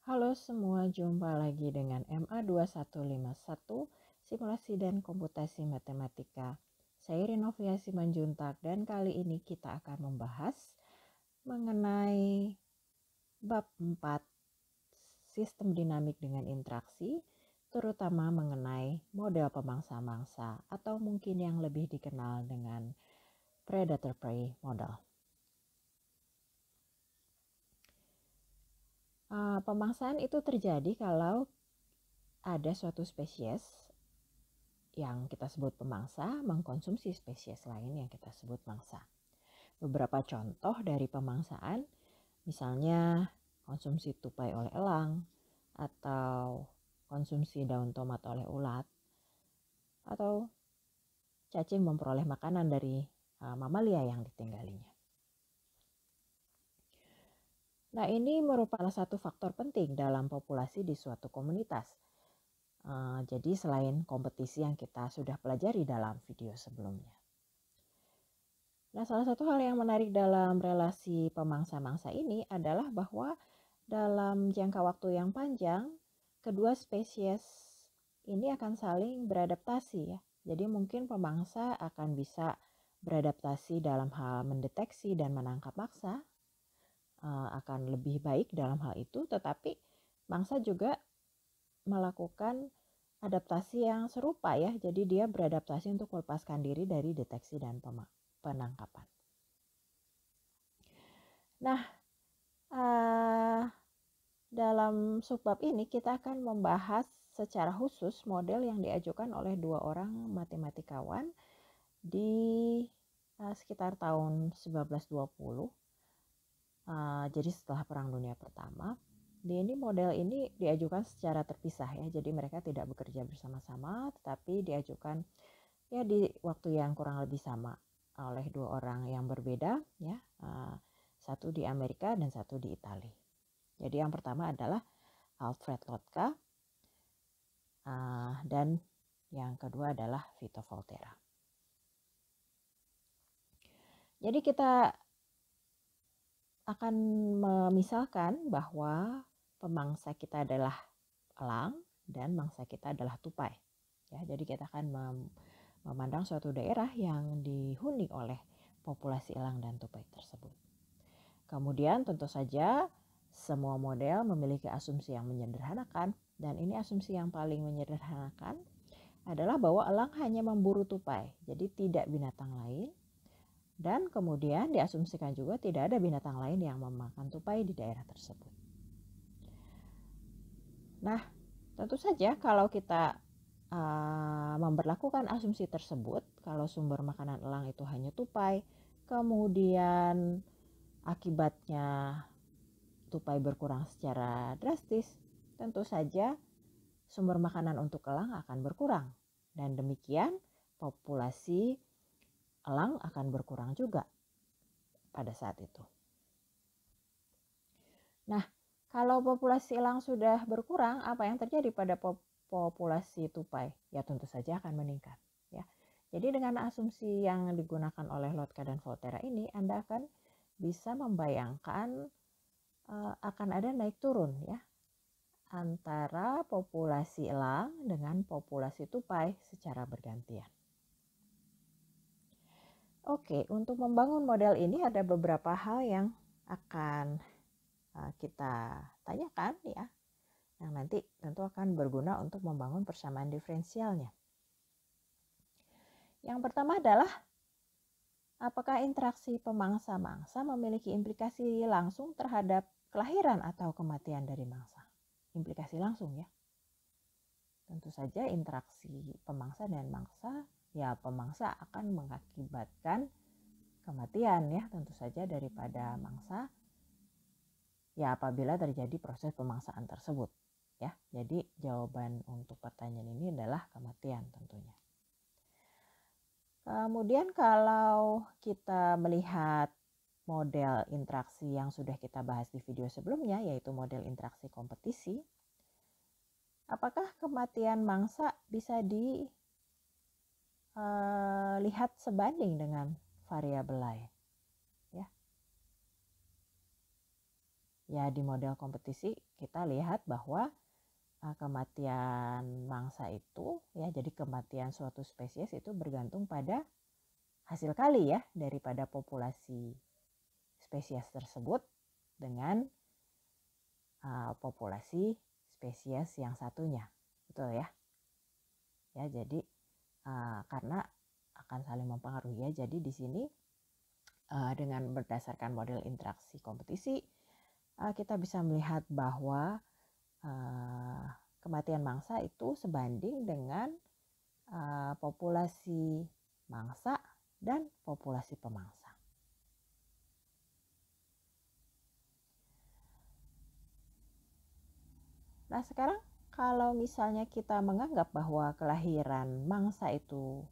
Halo semua, jumpa lagi dengan MA2151, Simulasi dan Komputasi Matematika. Saya Rinovia Simanjuntak dan kali ini kita akan membahas mengenai bab 4, Sistem Dinamik dengan Interaksi, terutama mengenai model pemangsa-mangsa atau mungkin yang lebih dikenal dengan Predator-Prey model. Pemangsaan itu terjadi kalau ada suatu spesies yang kita sebut pemangsa mengkonsumsi spesies lain yang kita sebut mangsa. Beberapa contoh dari pemangsaan, misalnya konsumsi tupai oleh elang, atau konsumsi daun tomat oleh ulat, atau cacing memperoleh makanan dari mamalia yang ditinggalinya. Nah, ini merupakan satu faktor penting dalam populasi di suatu komunitas. Jadi selain kompetisi yang kita sudah pelajari dalam video sebelumnya. Nah, salah satu hal yang menarik dalam relasi pemangsa-mangsa ini adalah bahwa dalam jangka waktu yang panjang, kedua spesies ini akan saling beradaptasi ya. Jadi mungkin pemangsa akan bisa beradaptasi dalam hal mendeteksi dan menangkap mangsa, akan lebih baik dalam hal itu, tetapi mangsa juga melakukan adaptasi yang serupa ya. Jadi dia beradaptasi untuk melepaskan diri dari deteksi dan penangkapan. Nah, dalam subbab ini kita akan membahas secara khusus model yang diajukan oleh dua orang matematikawan di sekitar tahun 1920. Jadi setelah Perang Dunia Pertama. Ini model ini diajukan secara terpisah ya. Jadi mereka tidak bekerja bersama-sama, tetapi diajukan ya di waktu yang kurang lebih sama oleh dua orang yang berbeda ya. Satu di Amerika dan satu di Italia. Jadi yang pertama adalah Alfred Lotka dan yang kedua adalah Vito Volterra. Jadi kita akan memisalkan bahwa pemangsa kita adalah elang dan mangsa kita adalah tupai. Ya, jadi kita akan memandang suatu daerah yang dihuni oleh populasi elang dan tupai tersebut. Kemudian tentu saja semua model memiliki asumsi yang menyederhanakan, dan ini asumsi yang paling menyederhanakan adalah bahwa elang hanya memburu tupai, jadi tidak binatang lain. Dan kemudian diasumsikan juga tidak ada binatang lain yang memakan tupai di daerah tersebut. Nah, tentu saja kalau kita memberlakukan asumsi tersebut, kalau sumber makanan elang itu hanya tupai, kemudian akibatnya tupai berkurang secara drastis, tentu saja sumber makanan untuk elang akan berkurang. Dan demikian populasi elang akan berkurang juga pada saat itu. Nah, kalau populasi elang sudah berkurang, apa yang terjadi pada populasi tupai? Ya tentu saja akan meningkat. Ya. Jadi dengan asumsi yang digunakan oleh Lotka dan Volterra ini, Anda akan bisa membayangkan akan ada naik turun ya antara populasi elang dengan populasi tupai secara bergantian. Oke, untuk membangun model ini ada beberapa hal yang akan kita tanyakan ya, yang nanti tentu akan berguna untuk membangun persamaan diferensialnya. Yang pertama adalah apakah interaksi pemangsa-mangsa memiliki implikasi langsung terhadap kelahiran atau kematian dari mangsa? Implikasi langsung ya. Tentu saja interaksi pemangsa dan mangsa, ya pemangsa akan mengakibatkan kematian ya tentu saja daripada mangsa ya apabila terjadi proses pemangsaan tersebut ya. Jadi jawaban untuk pertanyaan ini adalah kematian tentunya. Kemudian kalau kita melihat model interaksi yang sudah kita bahas di video sebelumnya, yaitu model interaksi kompetisi, apakah kematian mangsa bisa dilihat sebanding dengan variabel lain? Ya. Ya, di model kompetisi kita lihat bahwa kematian mangsa itu, ya, jadi kematian suatu spesies itu bergantung pada hasil kali ya daripada populasi spesies tersebut dengan populasi spesies yang satunya, betul ya? Ya, jadi karena akan saling mempengaruhi ya. Jadi di sini dengan berdasarkan model interaksi kompetisi, kita bisa melihat bahwa kematian mangsa itu sebanding dengan populasi mangsa dan populasi pemangsa. Nah, sekarang kalau misalnya kita menganggap bahwa kelahiran mangsa itu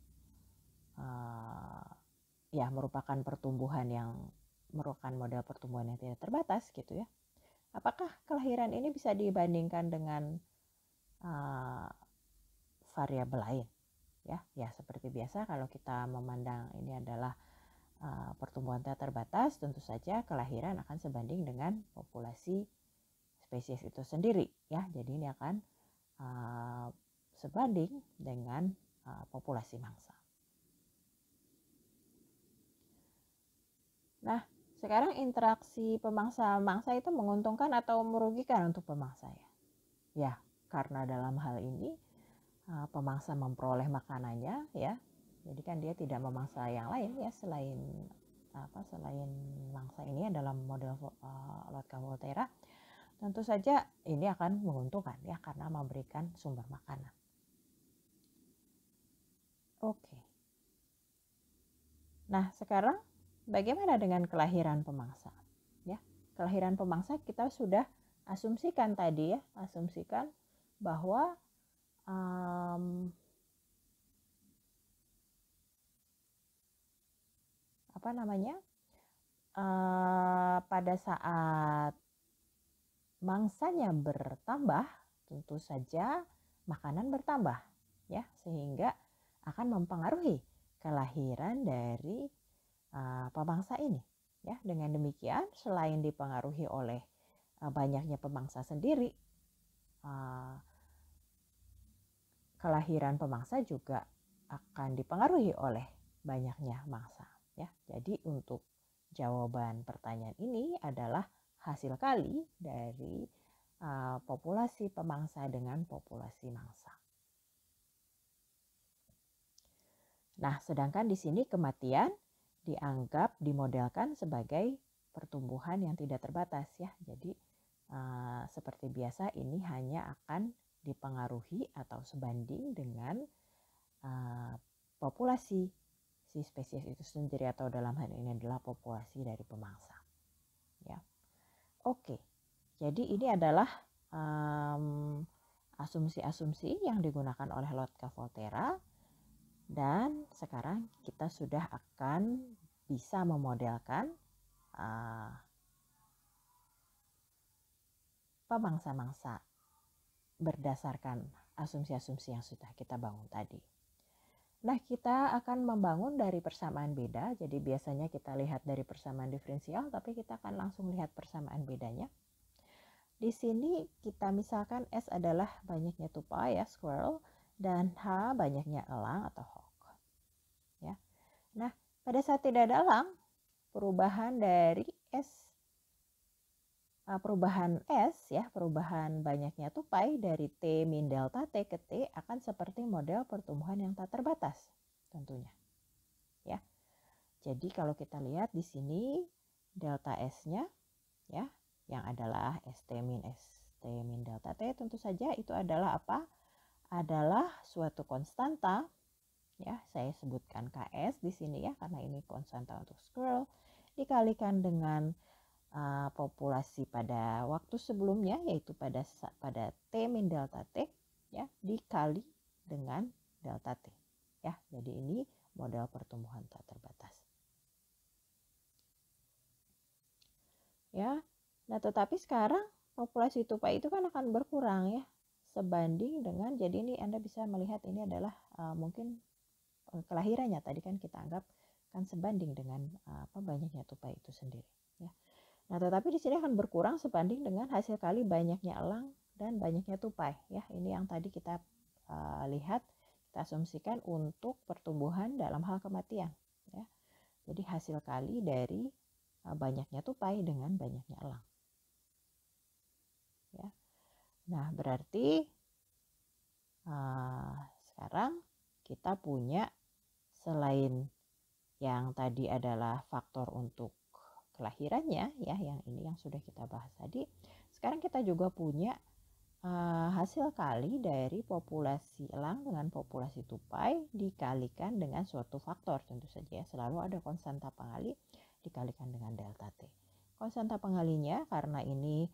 ya merupakan pertumbuhan yang merupakan model pertumbuhan yang tidak terbatas gitu ya. Apakah kelahiran ini bisa dibandingkan dengan variabel lain? Ya seperti biasa kalau kita memandang ini adalah pertumbuhan tidak terbatas, tentu saja kelahiran akan sebanding dengan populasi spesies itu sendiri ya. Jadi ini akan sebanding dengan populasi mangsa. Nah, sekarang interaksi pemangsa-mangsa itu menguntungkan atau merugikan untuk pemangsa ya? Ya, karena dalam hal ini pemangsa memperoleh makanannya ya. Jadi kan dia tidak memangsa yang lain ya selain mangsa ini dalam model Lotka-Volterra. Tentu saja ini akan menguntungkan ya karena memberikan sumber makanan. Oke. Nah, sekarang bagaimana dengan kelahiran pemangsa? Ya, kelahiran pemangsa kita sudah asumsikan tadi ya, asumsikan bahwa pada saat mangsanya bertambah, tentu saja makanan bertambah ya, sehingga akan mempengaruhi kelahiran dari pemangsa ini ya. Dengan demikian selain dipengaruhi oleh banyaknya pemangsa sendiri, kelahiran pemangsa juga akan dipengaruhi oleh banyaknya mangsa ya. Jadi untuk jawaban pertanyaan ini adalah hasil kali dari populasi pemangsa dengan populasi mangsa. Nah, sedangkan di sini kematian dianggap dimodelkan sebagai pertumbuhan yang tidak terbatas ya. Jadi seperti biasa ini hanya akan dipengaruhi atau sebanding dengan populasi si spesies itu sendiri atau dalam hal ini adalah populasi dari pemangsa. Ya, oke. Jadi ini adalah asumsi-asumsi yang digunakan oleh Lotka-Volterra. Dan sekarang kita sudah akan bisa memodelkan pemangsa-mangsa berdasarkan asumsi-asumsi yang sudah kita bangun tadi. Nah, kita akan membangun dari persamaan beda. Jadi biasanya kita lihat dari persamaan diferensial, tapi kita akan langsung lihat persamaan bedanya. Di sini kita misalkan S adalah banyaknya tupai ya, squirrel, dan H banyaknya elang atau hawk. Ya. Nah, pada saat tidak ada elang, perubahan dari perubahan banyaknya tupai dari T min delta T ke T akan seperti model pertumbuhan yang tak terbatas tentunya. Ya. Jadi kalau kita lihat di sini delta S-nya ya, yang adalah ST min delta T, tentu saja itu adalah apa? Adalah suatu konstanta ya, saya sebutkan KS di sini ya karena ini konstanta untuk squirrel, dikalikan dengan populasi pada waktu sebelumnya yaitu pada T min delta T ya, dikali dengan delta T ya. Jadi ini model pertumbuhan tak terbatas ya. Nah, tetapi sekarang populasi tupai itu kan akan berkurang ya sebanding dengan, jadi ini Anda bisa melihat ini adalah mungkin kelahirannya tadi kan kita anggap kan sebanding dengan banyaknya tupai itu sendiri ya. Nah, tetapi di sini akan berkurang sebanding dengan hasil kali banyaknya elang dan banyaknya tupai. Ya, ini yang tadi kita lihat, kita asumsikan untuk pertumbuhan dalam hal kematian. Ya. Jadi hasil kali dari banyaknya tupai dengan banyaknya elang. Ya. Nah, berarti sekarang kita punya, selain yang tadi adalah faktor untuk kelahirannya, ya, yang ini yang sudah kita bahas tadi. Sekarang kita juga punya hasil kali dari populasi elang dengan populasi tupai dikalikan dengan suatu faktor, tentu saja ya, selalu ada konstanta pengali dikalikan dengan delta T. Konstanta pengalinya karena ini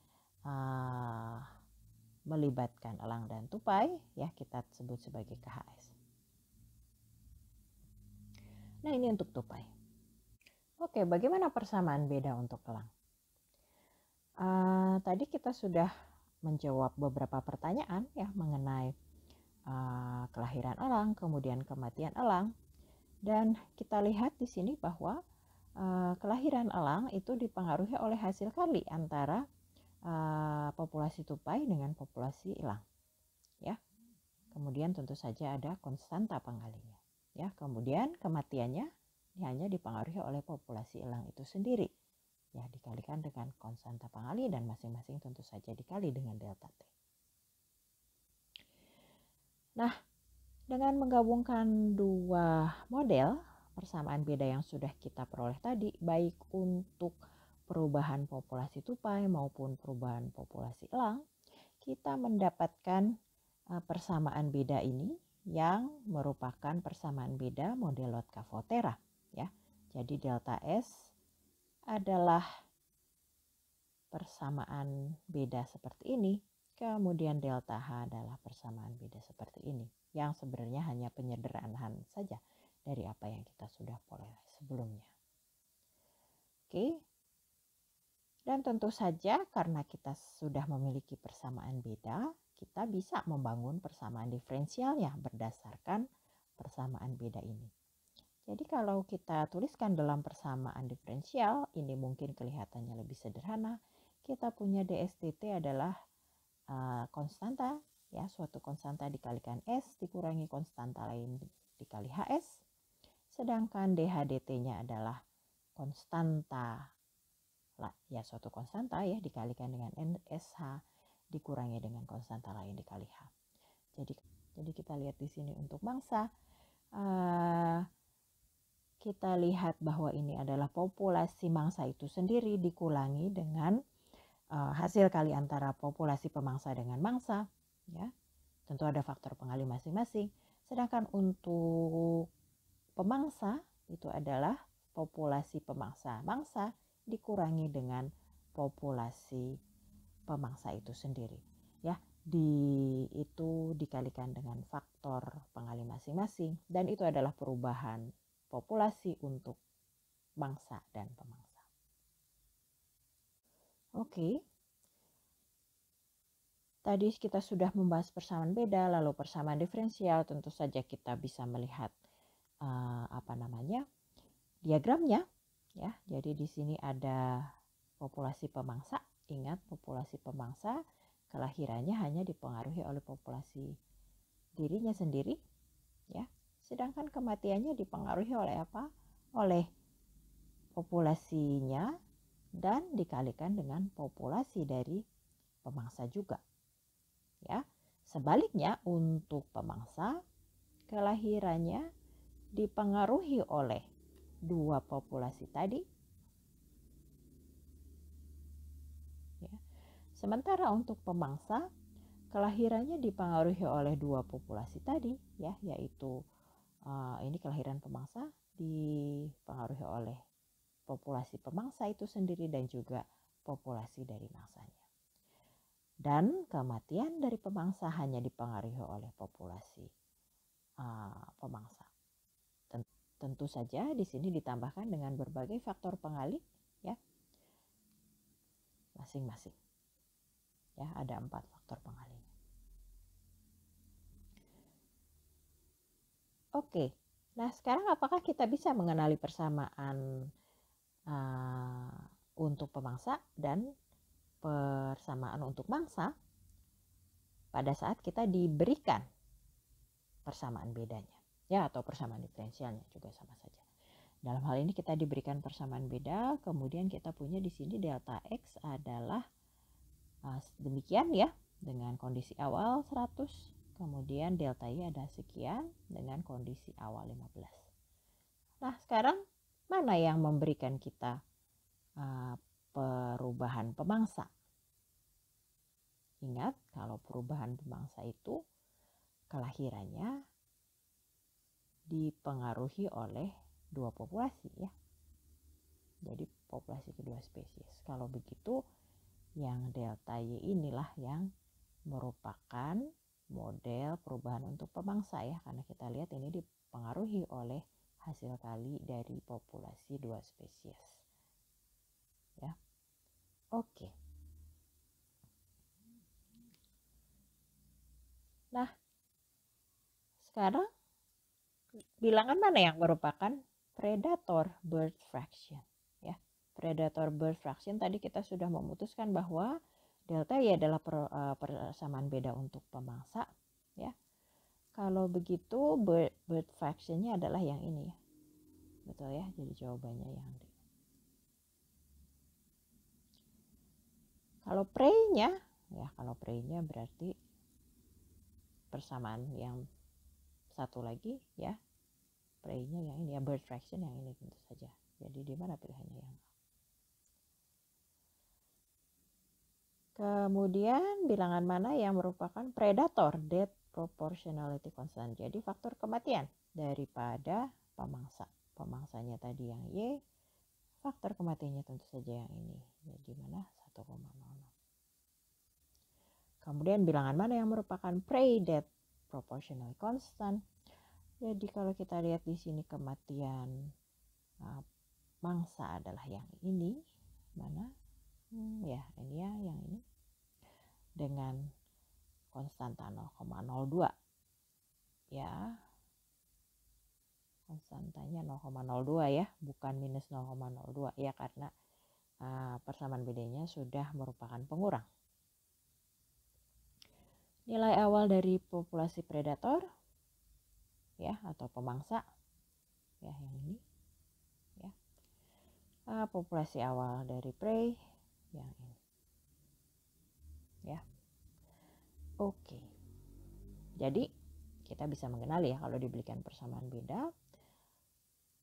melibatkan elang dan tupai, ya, kita sebut sebagai KHS. Nah, ini untuk tupai. Oke, bagaimana persamaan beda untuk elang? Tadi kita sudah menjawab beberapa pertanyaan ya mengenai kelahiran elang, kemudian kematian elang, dan kita lihat di sini bahwa kelahiran elang itu dipengaruhi oleh hasil kali antara populasi tupai dengan populasi elang, ya. Kemudian tentu saja ada konstanta pengalinya, ya. Kemudian kematiannya hanya dipengaruhi oleh populasi elang itu sendiri, ya, dikalikan dengan konstanta pengali dan masing-masing tentu saja dikali dengan delta T. Nah, dengan menggabungkan dua model persamaan beda yang sudah kita peroleh tadi, baik untuk perubahan populasi tupai maupun perubahan populasi elang, kita mendapatkan persamaan beda ini yang merupakan persamaan beda model Lotka-Volterra, ya. Jadi delta S adalah persamaan beda seperti ini, kemudian delta H adalah persamaan beda seperti ini, yang sebenarnya hanya penyederhanaan saja dari apa yang kita sudah peroleh sebelumnya. Oke. Dan tentu saja karena kita sudah memiliki persamaan beda, kita bisa membangun persamaan diferensialnya berdasarkan persamaan beda ini. Jadi kalau kita tuliskan dalam persamaan diferensial, ini mungkin kelihatannya lebih sederhana. Kita punya DSTT adalah konstanta, ya, suatu konstanta dikalikan S dikurangi konstanta lain dikali HS. Sedangkan DHDT-nya adalah konstanta, ya, suatu konstanta ya dikalikan dengan SH dikurangi dengan konstanta lain dikali H. Jadi kita lihat di sini untuk mangsa, kita lihat bahwa ini adalah populasi mangsa itu sendiri dikurangi dengan hasil kali antara populasi pemangsa dengan mangsa, ya. Tentu ada faktor pengali masing-masing. Sedangkan untuk pemangsa itu adalah populasi pemangsa mangsa dikurangi dengan populasi pemangsa itu sendiri, ya. Itu dikalikan dengan faktor pengali masing-masing, dan itu adalah perubahan populasi untuk mangsa dan pemangsa. Oke. Tadi kita sudah membahas persamaan beda, lalu persamaan diferensial. Tentu saja kita bisa melihat diagramnya, ya. Jadi di sini ada populasi pemangsa. Ingat, populasi pemangsa kelahirannya hanya dipengaruhi oleh populasi dirinya sendiri, ya. Sedangkan kematiannya dipengaruhi oleh apa? Oleh populasinya dan dikalikan dengan populasi dari pemangsa juga, ya. Sebaliknya untuk pemangsa kelahirannya dipengaruhi oleh dua populasi tadi, ya. Sementara untuk pemangsa kelahirannya dipengaruhi oleh dua populasi tadi, ya, yaitu ini kelahiran pemangsa dipengaruhi oleh populasi pemangsa itu sendiri dan juga populasi dari mangsanya. Dan kematian dari pemangsa hanya dipengaruhi oleh populasi pemangsa. Tentu saja di sini ditambahkan dengan berbagai faktor pengali, ya, masing-masing. Ya, ada 4 faktor pengali. Oke, nah sekarang apakah kita bisa mengenali persamaan untuk untuk pemangsa dan persamaan untuk mangsa pada saat kita diberikan persamaan bedanya, ya, atau persamaan diferensialnya juga sama saja. Dalam hal ini kita diberikan persamaan beda, kemudian kita punya di sini delta X adalah demikian ya, dengan kondisi awal 100, kemudian delta Y ada sekian dengan kondisi awal 15. Nah, sekarang mana yang memberikan kita perubahan pemangsa? Ingat, kalau perubahan pemangsa itu kelahirannya dipengaruhi oleh dua populasi ya. Jadi populasi kedua spesies. Kalau begitu, yang delta Y inilah yang merupakan model perubahan untuk pemangsa ya, karena kita lihat ini dipengaruhi oleh hasil kali dari populasi dua spesies. Ya. Oke. Nah, sekarang bilangan mana yang merupakan predator birth fraction ya. Predator birth fraction tadi kita sudah memutuskan bahwa delta Y adalah persamaan beda untuk pemangsa ya. Kalau begitu birth fraction-nya adalah yang ini ya. Betul ya, jadi jawabannya yang D. Kalau prey-nya ya, kalau prey-nya berarti persamaan yang satu lagi ya. Prey-nya yang ini ya, birth fraction yang ini tentu saja. Jadi di mana pilihannya yang A? Kemudian bilangan mana yang merupakan predator death proportionality constant. Jadi faktor kematian daripada pemangsa. Pemangsanya tadi yang Y, faktor kematiannya tentu saja yang ini. Jadi mana? 1,00. Kemudian bilangan mana yang merupakan prey death proportional constant. Jadi kalau kita lihat di sini kematian mangsa adalah yang ini. Mana? Ya, ini ya, yang ini. Dengan konstanta 0,02. Ya. Konstantanya 0,02 ya, bukan minus 0,02 ya, karena persamaan bedanya sudah merupakan pengurang. Nilai awal dari populasi predator ya, atau pemangsa ya, yang ini ya. Populasi awal dari prey yang ini ya. Oke. Jadi kita bisa mengenali ya, kalau diberikan persamaan beda,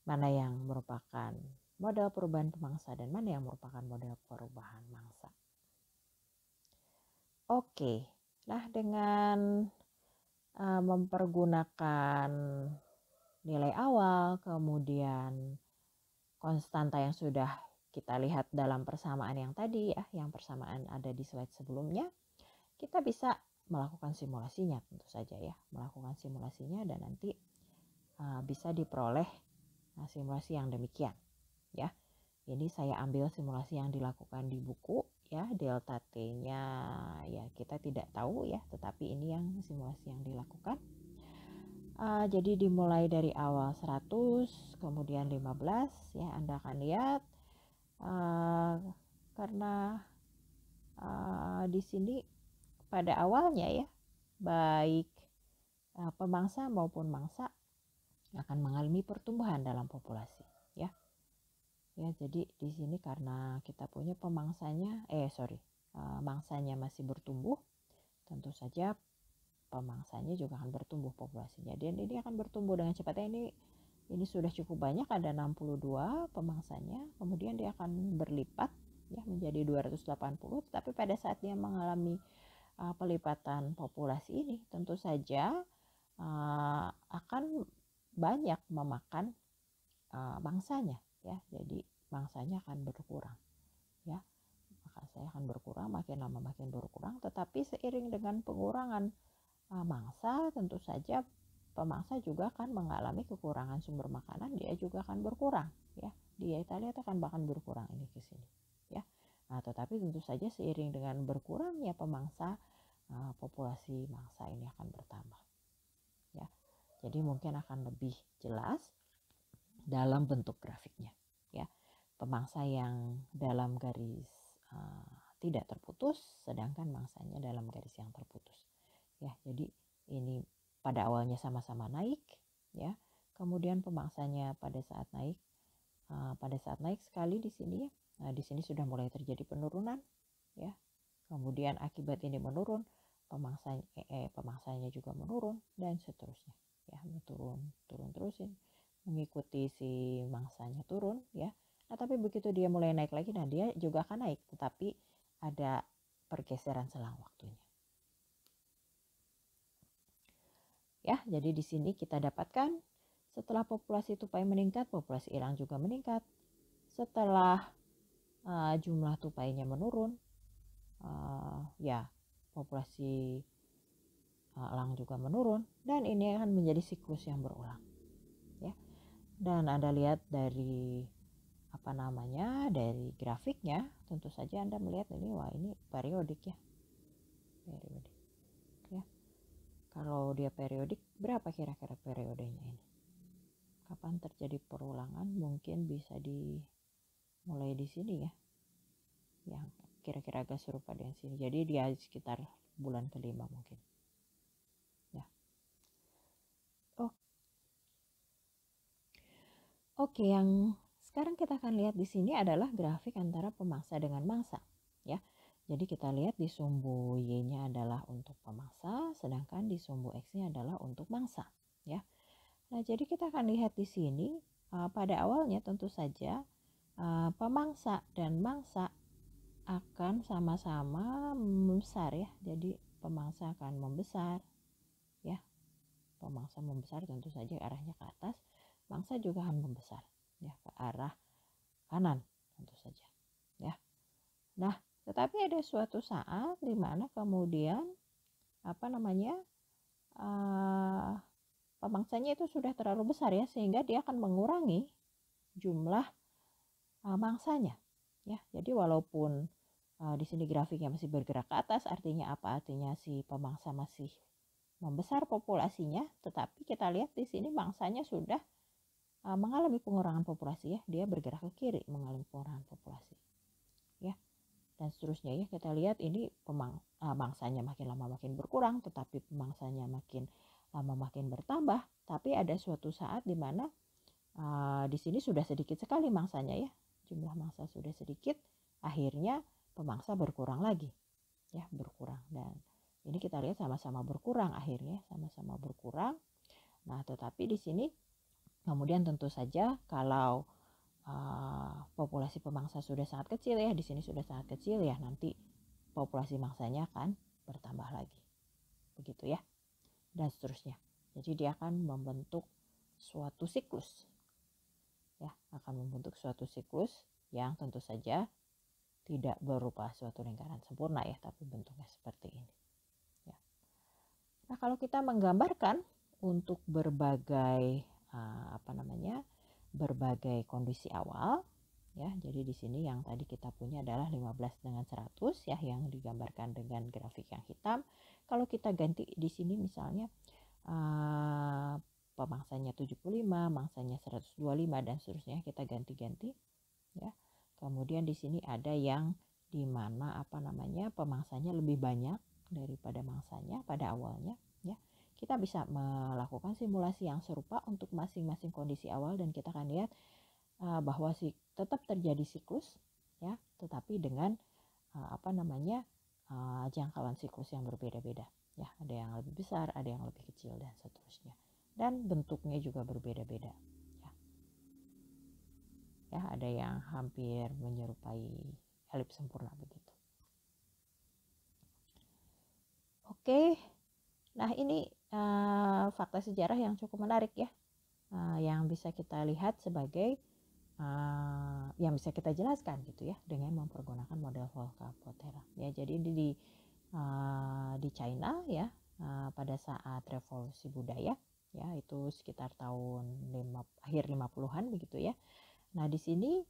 mana yang merupakan model perubahan pemangsa dan mana yang merupakan model perubahan mangsa. Oke. Nah, dengan mempergunakan nilai awal, kemudian konstanta yang sudah kita lihat dalam persamaan yang tadi ya, yang persamaan ada di slide sebelumnya, kita bisa melakukan simulasinya tentu saja ya, melakukan simulasinya dan nanti bisa diperoleh simulasi yang demikian ya. Ini saya ambil simulasi yang dilakukan di buku ya, delta T-nya ya kita tidak tahu ya, tetapi ini yang simulasi yang dilakukan. Jadi dimulai dari awal 100, kemudian 15 ya, Anda akan lihat karena di sini pada awalnya ya, baik pemangsa maupun mangsa akan mengalami pertumbuhan dalam populasi ya. Ya, jadi di sini karena kita punya pemangsanya mangsanya masih bertumbuh, tentu saja pemangsanya juga akan bertumbuh populasinya. Dan ini akan bertumbuh dengan cepatnya. Ini sudah cukup banyak, ada 62 pemangsanya. Kemudian dia akan berlipat ya menjadi 280, tapi pada saat dia mengalami pelipatan populasi ini tentu saja akan banyak memakan mangsanya ya, jadi mangsanya akan berkurang ya, maka saya akan berkurang, makin lama makin berkurang. Tetapi seiring dengan pengurangan mangsa, tentu saja pemangsa juga akan mengalami kekurangan sumber makanan, dia juga akan berkurang ya, dia Italia akan bahkan berkurang ini ke sini ya. Nah, tetapi tentu saja seiring dengan berkurangnya pemangsa, populasi mangsa ini akan bertambah ya. Jadi mungkin akan lebih jelas dalam bentuk grafiknya ya. pemangsa yang dalam garis tidak terputus, sedangkan mangsanya dalam garis yang terputus. Ya, jadi ini pada awalnya sama-sama naik, ya. Kemudian pemangsanya pada saat naik sekali di sini ya. Nah, di sini sudah mulai terjadi penurunan, ya. Kemudian akibat ini menurun, pemangsanya juga menurun dan seterusnya. Ya, turun terusin mengikuti si mangsanya turun, ya. Nah, tapi begitu dia mulai naik lagi, nah dia juga akan naik, tetapi ada pergeseran selang waktunya. Ya, jadi di sini kita dapatkan setelah populasi tupai meningkat, populasi elang juga meningkat. Setelah jumlah tupainya menurun, ya populasi elang juga menurun, dan ini akan menjadi siklus yang berulang. Ya, dan Anda lihat dari dari grafiknya, tentu saja Anda melihat ini, wah ini periodik ya, periodik. Ya, kalau dia periodik, berapa kira-kira periodenya ini? Kapan terjadi perulangan? Mungkin bisa mulai di sini ya, yang kira-kira agak serupa dengan sini. Jadi dia sekitar bulan kelima mungkin. Ya. Oke, yang sekarang kita akan lihat di sini adalah grafik antara pemangsa dengan mangsa, ya. Jadi kita lihat di sumbu Y-nya adalah untuk pemangsa, sedangkan di sumbu X-nya adalah untuk mangsa, ya. Nah, jadi kita akan lihat di sini pada awalnya tentu saja pemangsa dan mangsa akan sama-sama membesar ya. Jadi pemangsa akan membesar, ya. Pemangsa membesar tentu saja arahnya ke atas, mangsa juga akan membesar ya ke arah kanan tentu saja, ya. Nah, tetapi ada suatu saat di mana kemudian pemangsanya itu sudah terlalu besar ya, sehingga dia akan mengurangi jumlah mangsanya, ya. Jadi walaupun di sini grafiknya masih bergerak ke atas, artinya apa? Artinya si pemangsa masih membesar populasinya, tetapi kita lihat di sini mangsanya sudah mengalami pengurangan populasi ya, dia bergerak ke kiri mengalami pengurangan populasi, ya, dan seterusnya ya. Kita lihat ini mangsanya makin lama makin berkurang, tetapi pemangsanya makin lama makin bertambah. Tapi ada suatu saat di mana di sini sudah sedikit sekali mangsanya ya, jumlah mangsa sudah sedikit, akhirnya pemangsa berkurang lagi, ya, berkurang. Dan ini kita lihat sama-sama berkurang, akhirnya sama-sama berkurang. Nah, tetapi di sini kemudian tentu saja kalau populasi pemangsa sudah sangat kecil ya, di sini sudah sangat kecil ya, nanti populasi mangsanya akan bertambah lagi, begitu ya, dan seterusnya. Jadi dia akan membentuk suatu siklus, ya, akan membentuk suatu siklus yang tentu saja tidak berupa suatu lingkaran sempurna ya, tapi bentuknya seperti ini. Ya. Nah, kalau kita menggambarkan untuk berbagai berbagai kondisi awal, ya. Jadi di sini yang tadi kita punya adalah 15 dengan 100 ya, yang digambarkan dengan grafik yang hitam. Kalau kita ganti di sini misalnya pemangsanya 75, mangsanya 125 dan seterusnya, kita ganti-ganti ya. Kemudian di sini ada yang di mana pemangsanya lebih banyak daripada mangsanya pada awalnya ya. Kita bisa melakukan simulasi yang serupa untuk masing-masing kondisi awal, dan kita akan lihat bahwa tetap terjadi siklus ya, tetapi dengan jangkauan siklus yang berbeda-beda ya. Ada yang lebih besar, ada yang lebih kecil dan seterusnya, dan bentuknya juga berbeda-beda ya. Ada yang hampir menyerupai elips sempurna begitu. Oke, nah ini fakta sejarah yang cukup menarik ya, yang bisa kita lihat sebagai yang bisa kita jelaskan gitu ya dengan mempergunakan model Volcker-Pottera ya. Jadi ini di China ya, pada saat revolusi budaya ya, itu sekitar tahun akhir 50-an begitu ya. Nah, di sini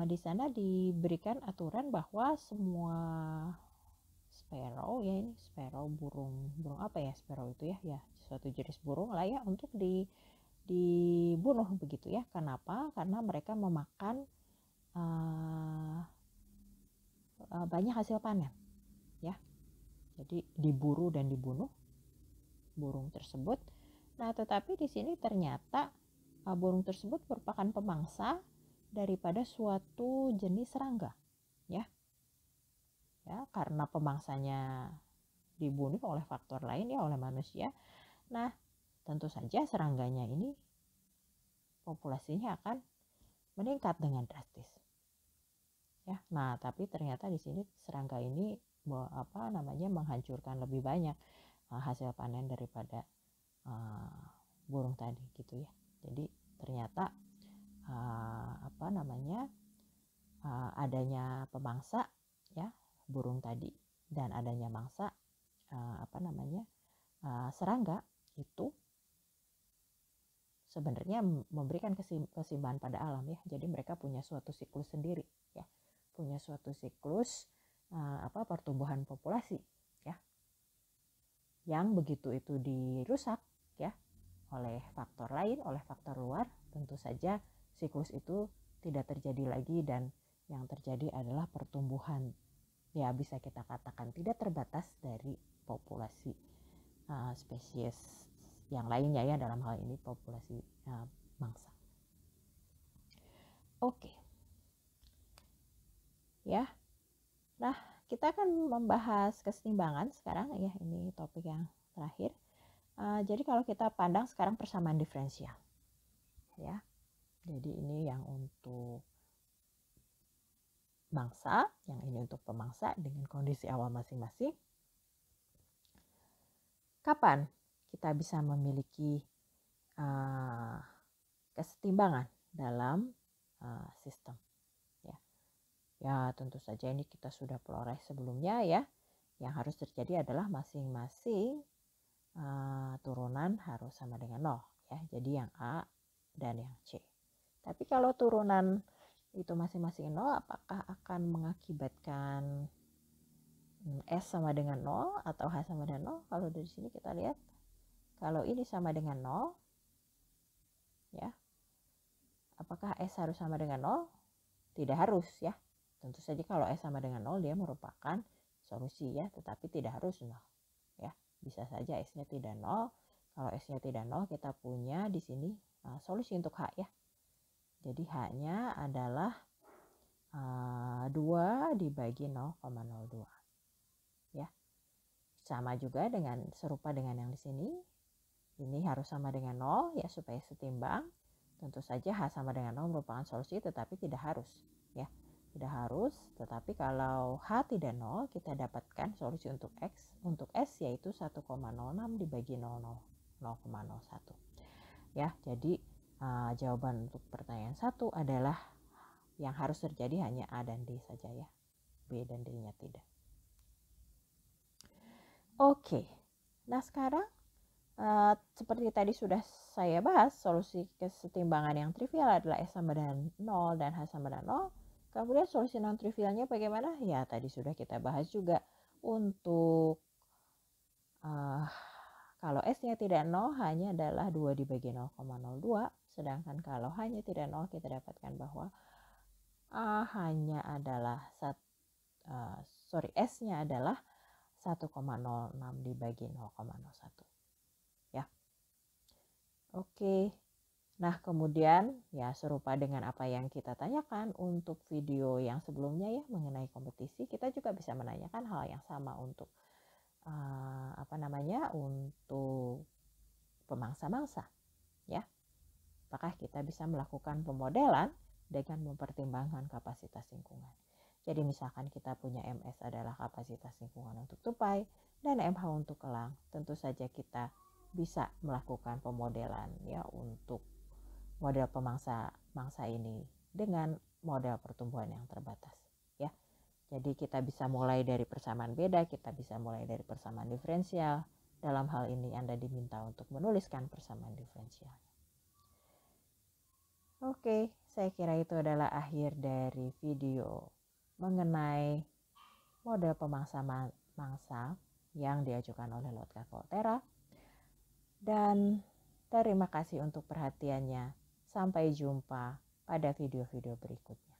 di sana diberikan aturan bahwa semua sparrow ya, ini sparrow burung apa ya, sparrow itu ya suatu jenis burung lah ya, untuk dibunuh begitu ya. Kenapa? Karena mereka memakan banyak hasil panen, ya. Jadi diburu dan dibunuh burung tersebut. Nah, tetapi di sini ternyata burung tersebut merupakan pemangsa daripada suatu jenis serangga, ya. Ya, karena pemangsanya dibunuh oleh faktor lain, ya, oleh manusia. Nah, tentu saja serangganya ini populasinya akan meningkat dengan drastis. Ya, nah tapi ternyata di sini serangga ini menghancurkan lebih banyak hasil panen daripada burung tadi gitu ya. Jadi ternyata adanya pemangsa, ya, burung tadi, dan adanya mangsa serangga itu sebenarnya memberikan keseimbangan pada alam, ya. Jadi mereka punya suatu siklus sendiri, ya, punya suatu siklus pertumbuhan populasi, ya, yang begitu itu dirusak, ya, oleh faktor lain, oleh faktor luar, tentu saja siklus itu tidak terjadi lagi, dan yang terjadi adalah pertumbuhan, ya, bisa kita katakan tidak terbatas dari populasi spesies yang lainnya, ya, dalam hal ini populasi mangsa. Oke. Ya. Nah, kita akan membahas keseimbangan sekarang, ya, ini topik yang terakhir. Jadi kalau kita pandang sekarang persamaan diferensial, ya. Jadi ini yang untuk mangsa, yang ini untuk pemangsa dengan kondisi awal masing-masing. Kapan kita bisa memiliki kesetimbangan dalam sistem? Ya, tentu saja ini kita sudah peroleh sebelumnya, ya. Yang harus terjadi adalah masing-masing turunan harus sama dengan 0, ya. Jadi yang A dan yang C. Tapi kalau turunan itu masing-masing 0, apakah akan mengakibatkan S sama dengan 0 atau H sama dengan 0? Kalau dari sini kita lihat, kalau ini sama dengan 0, ya, apakah S harus sama dengan 0? Tidak harus, ya. Tentu saja kalau S sama dengan 0 dia merupakan solusi, ya, tetapi tidak harus 0, ya. Bisa saja S-nya tidak 0. Kalau S-nya tidak 0, kita punya di sini solusi untuk H, ya. Jadi H-nya adalah 2 dibagi 0,02. Ya. Sama juga serupa dengan yang di sini. Ini harus sama dengan 0, ya, supaya setimbang. Tentu saja H sama dengan 0 merupakan solusi, tetapi tidak harus, ya. Tidak harus, tetapi kalau H tidak 0, kita dapatkan solusi untuk X. Untuk S yaitu 1,06 dibagi 0,01. Ya, jadi jawaban untuk pertanyaan 1 adalah yang harus terjadi hanya A dan D saja, ya. B dan D-nya tidak. Oke. Nah, sekarang seperti tadi sudah saya bahas, solusi kesetimbangan yang trivial adalah S sama dengan 0 dan H sama dengan 0. Kemudian solusi non-trivialnya bagaimana? Ya, tadi sudah kita bahas juga. Untuk kalau S-nya tidak 0, H-nya adalah 2 dibagi 0,02. Sedangkan kalau H-nya tidak 0, kita dapatkan bahwa S-nya adalah 1,06 dibagi 0,01. Ya. Oke. Nah, kemudian ya serupa dengan apa yang kita tanyakan untuk video yang sebelumnya, ya, mengenai kompetisi, kita juga bisa menanyakan hal yang sama untuk untuk pemangsa-mangsa, ya. Apakah kita bisa melakukan pemodelan dengan mempertimbangkan kapasitas lingkungan. Jadi misalkan kita punya MS adalah kapasitas lingkungan untuk tupai dan MH untuk elang, tentu saja kita bisa melakukan pemodelan, ya, untuk model pemangsa ini dengan model pertumbuhan yang terbatas, ya. Jadi kita bisa mulai dari persamaan beda, kita bisa mulai dari persamaan diferensial. Dalam hal ini Anda diminta untuk menuliskan persamaan diferensial. Oke, saya kira itu adalah akhir dari video mengenai model pemangsa-mangsa yang diajukan oleh Lotka Volterra. Dan terima kasih untuk perhatiannya. Sampai jumpa pada video-video berikutnya.